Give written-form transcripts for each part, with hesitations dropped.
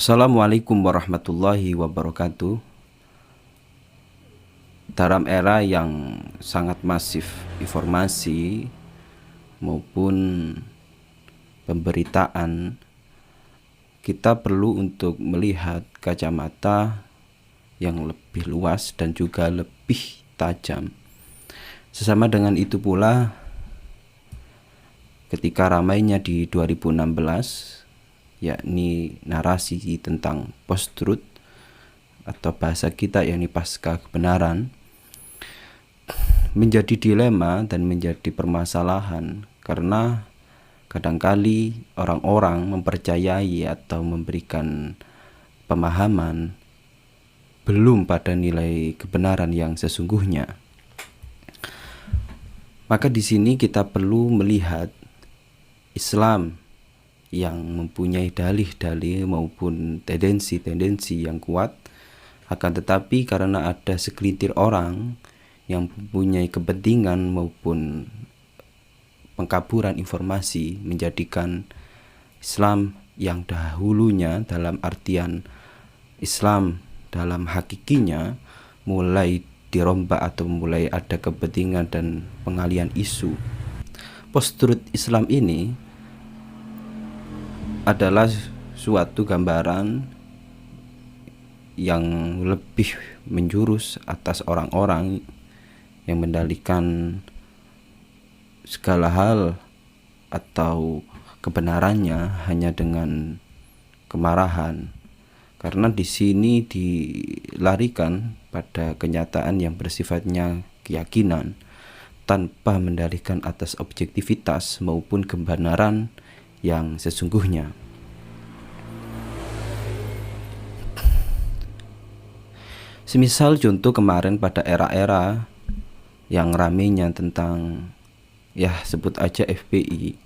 Assalamualaikum warahmatullahi wabarakatuh. Dalam era yang sangat masif informasi maupun pemberitaan, kita perlu untuk melihat kacamata yang lebih luas dan juga lebih tajam. Sesama dengan itu pula, ketika ramainya di 2016, yakni narasi tentang post-truth atau bahasa kita yakni pasca kebenaran, menjadi dilema dan menjadi permasalahan karena kadangkali orang-orang mempercayai atau memberikan pemahaman belum pada nilai kebenaran yang sesungguhnya. Maka di sini kita perlu melihat Islam yang mempunyai dalih-dalih maupun tendensi-tendensi yang kuat, akan tetapi karena ada segelintir orang yang mempunyai kepentingan maupun pengkaburan informasi, menjadikan Islam yang dahulunya dalam artian Islam dalam hakikinya mulai dirombak atau mulai ada kepentingan dan pengalian isu. Post-truth Islam ini adalah suatu gambaran yang lebih menjurus atas orang-orang yang mendalikan segala hal atau kebenarannya hanya dengan kemarahan, karena di sini dilarikan pada kenyataan yang bersifatnya keyakinan tanpa mendalikan atas objektivitas maupun kebenaran yang sesungguhnya. Semisal contoh kemarin pada era-era yang ramainya tentang sebut aja FPI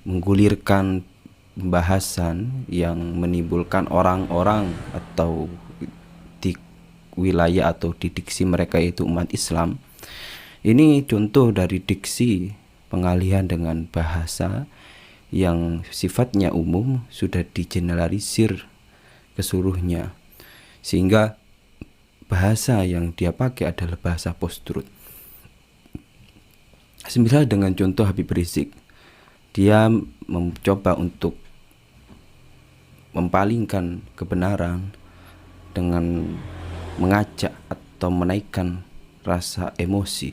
menggulirkan pembahasan yang menimbulkan orang-orang atau di wilayah atau di diksi mereka itu umat Islam. Ini contoh dari diksi pengalihan dengan bahasa yang sifatnya umum sudah digeneralisir ke seluruhnya, sehingga bahasa yang dia pakai adalah bahasa post-truth. Semisal dengan contoh Habib Rizik, dia mencoba untuk mempalingkan kebenaran dengan mengajak atau menaikkan rasa emosi,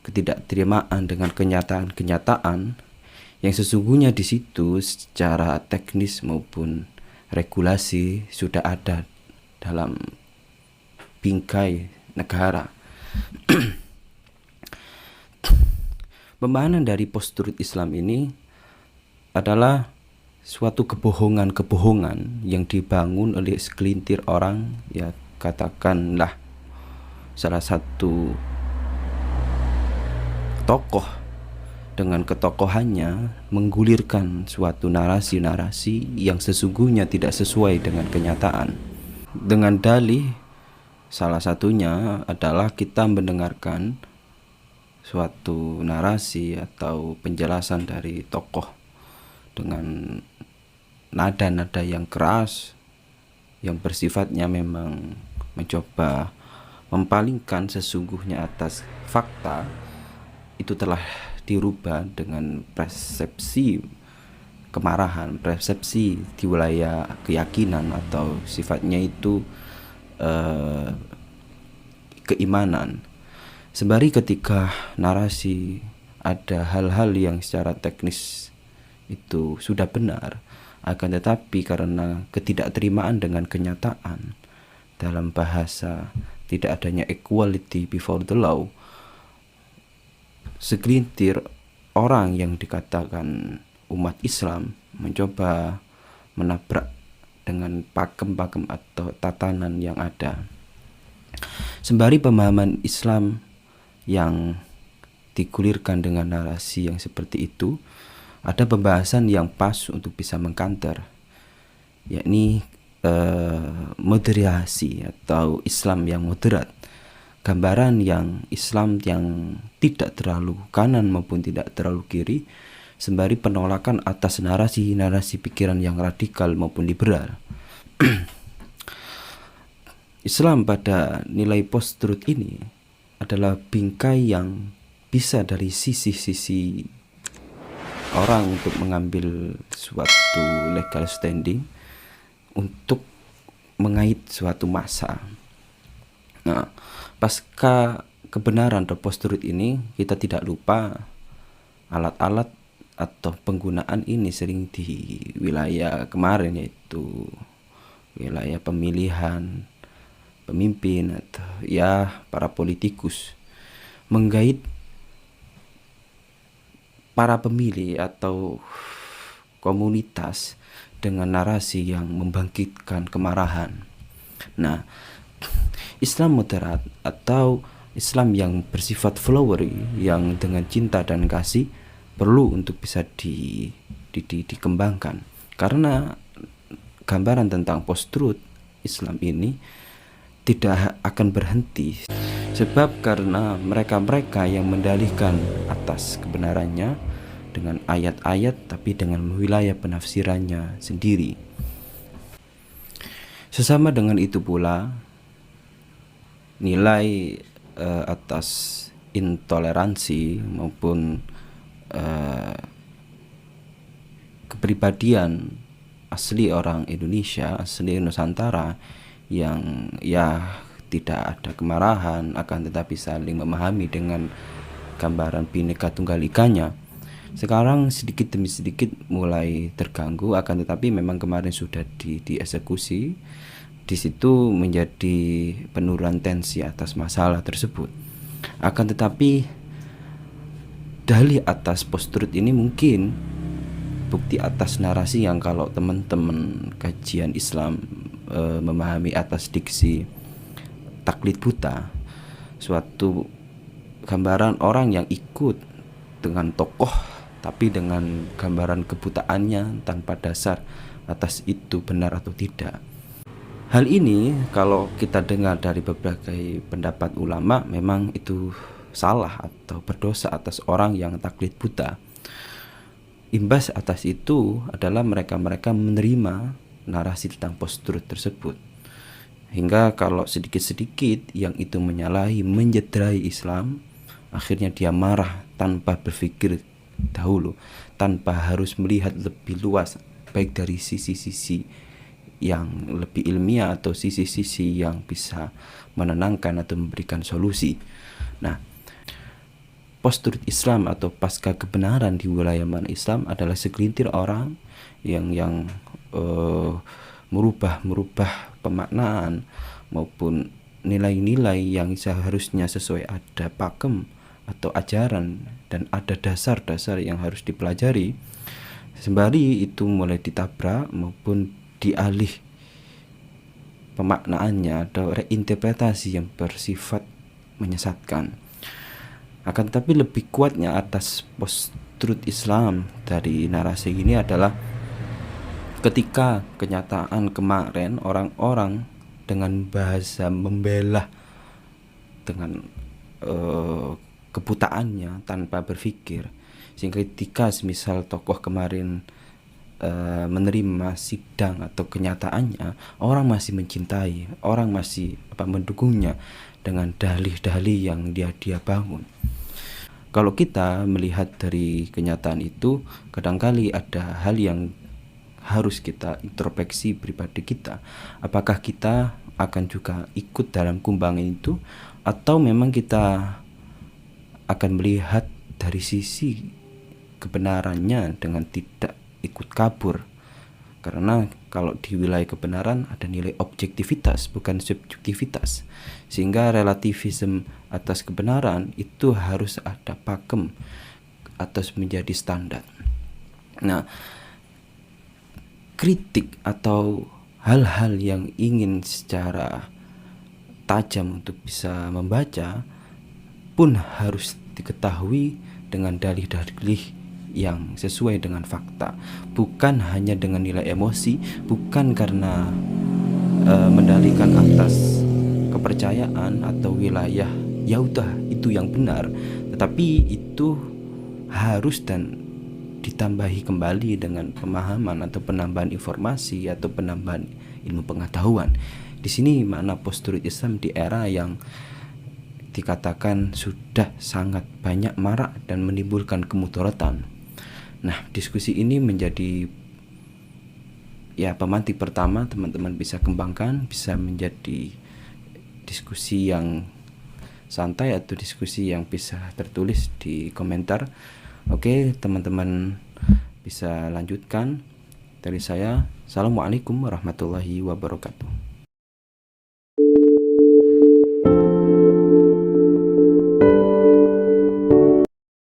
ketidakterimaan dengan kenyataan-kenyataan yang sesungguhnya di situ secara teknis maupun regulasi sudah ada dalam bingkai negara. Pemahaman dari post-truth Islam ini adalah suatu kebohongan-kebohongan yang dibangun oleh segelintir orang, ya katakanlah salah satu tokoh dengan ketokohannya menggulirkan suatu narasi-narasi yang sesungguhnya tidak sesuai dengan kenyataan. Dengan dalih salah satunya adalah kita mendengarkan suatu narasi atau penjelasan dari tokoh dengan nada-nada yang keras yang bersifatnya memang mencoba mempalingkan sesungguhnya atas fakta, itu telah dirubah dengan persepsi kemarahan, persepsi di wilayah keyakinan atau sifatnya itu keimanan. Sembari ketika narasi ada hal-hal yang secara teknis itu sudah benar, akan tetapi karena ketidakterimaan dengan kenyataan dalam bahasa tidak adanya equality before the law, segelintir orang yang dikatakan umat Islam mencoba menabrak dengan pakem-pakem atau tatanan yang ada. Sembari pemahaman Islam yang digulirkan dengan narasi yang seperti itu, ada pembahasan yang pas untuk bisa mengkanter, yakni moderasi atau Islam yang moderat, gambaran yang Islam yang tidak terlalu kanan maupun tidak terlalu kiri, sembari penolakan atas narasi-narasi pikiran yang radikal maupun liberal. Islam pada nilai post-truth ini adalah bingkai yang bisa dari sisi-sisi orang untuk mengambil suatu legal standing untuk mengait suatu masa. Nah, pasca kebenaran atau post-truth ini, kita tidak lupa alat-alat atau penggunaan ini sering di wilayah kemarin, yaitu wilayah pemilihan pemimpin atau ya para politikus, menggait para pemilih atau komunitas dengan narasi yang membangkitkan kemarahan. Nah, Islam moderat atau Islam yang bersifat flowery, yang dengan cinta dan kasih, perlu untuk bisa dikembangkan, karena gambaran tentang post-truth Islam ini tidak akan berhenti, sebab karena mereka-mereka yang mendalihkan atas kebenarannya dengan ayat-ayat, tapi dengan wilayah penafsirannya sendiri. Sesama dengan itu pula, nilai atas intoleransi maupun kepribadian asli orang Indonesia, asli Nusantara, yang ya tidak ada kemarahan, akan tetapi saling memahami dengan gambaran Bhinneka Tunggal Ikanya, sekarang sedikit demi sedikit mulai terganggu. Akan tetapi memang kemarin sudah dieksekusi. Di situ menjadi penurunan tensi atas masalah tersebut. Akan tetapi dalih atas post-truth ini mungkin bukti atas narasi yang kalau teman-teman kajian Islam memahami atas diksi taklid buta, suatu gambaran orang yang ikut dengan tokoh tapi dengan gambaran kebutaannya tanpa dasar atas itu benar atau tidak. Hal ini kalau kita dengar dari berbagai pendapat ulama, memang itu salah atau berdosa atas orang yang taklid buta. Imbas atas itu adalah mereka-mereka menerima narasi tentang post-truth tersebut, hingga kalau sedikit-sedikit yang itu menyalahi, menjederai Islam, akhirnya dia marah tanpa berpikir dahulu, tanpa harus melihat lebih luas, baik dari sisi-sisi yang lebih ilmiah atau sisi-sisi yang bisa menenangkan atau memberikan solusi. Nah, post-truth Islam atau pasca kebenaran di wilayah mana Islam adalah segelintir orang yang merubah pemaknaan maupun nilai-nilai yang seharusnya sesuai ada pakem atau ajaran dan ada dasar-dasar yang harus dipelajari, sembari itu mulai ditabrak maupun dialih pemaknaannya atau reinterpretasi yang bersifat menyesatkan. Akan tetapi lebih kuatnya atas post-truth Islam dari narasi ini adalah ketika kenyataan kemarin orang-orang dengan bahasa membela dengan kebutaannya tanpa berpikir, sehingga ketika semisal tokoh kemarin menerima sidang atau kenyataannya, orang masih mencintai, orang masih mendukungnya dengan dalih-dalih yang dia bangun. Kalau kita melihat dari kenyataan itu, kadangkali ada hal yang harus kita introspeksi pribadi kita. Apakah kita akan juga ikut dalam kumbangan itu, atau memang kita akan melihat dari sisi kebenarannya dengan tidak ikut kabur? Karena kalau di wilayah kebenaran ada nilai objektivitas, bukan subjektivitas, sehingga relativisme atas kebenaran itu harus ada pakem atau menjadi standar. Nah, kritik atau hal-hal yang ingin secara tajam untuk bisa membaca pun harus diketahui dengan dalih-dalih yang sesuai dengan fakta, bukan hanya dengan nilai emosi, bukan karena mendalihkan atas kepercayaan atau wilayah ya udah itu yang benar, tetapi itu harus dan ditambahi kembali dengan pemahaman atau penambahan informasi atau penambahan ilmu pengetahuan. Di sini makna post-truth Islam di era yang dikatakan sudah sangat banyak marak dan menimbulkan kemudaratan. Nah, diskusi ini menjadi pemantik pertama teman-teman bisa kembangkan, bisa menjadi diskusi yang santai atau diskusi yang bisa tertulis di komentar. Oke, teman-teman bisa lanjutkan. Dari saya, Assalamualaikum warahmatullahi wabarakatuh.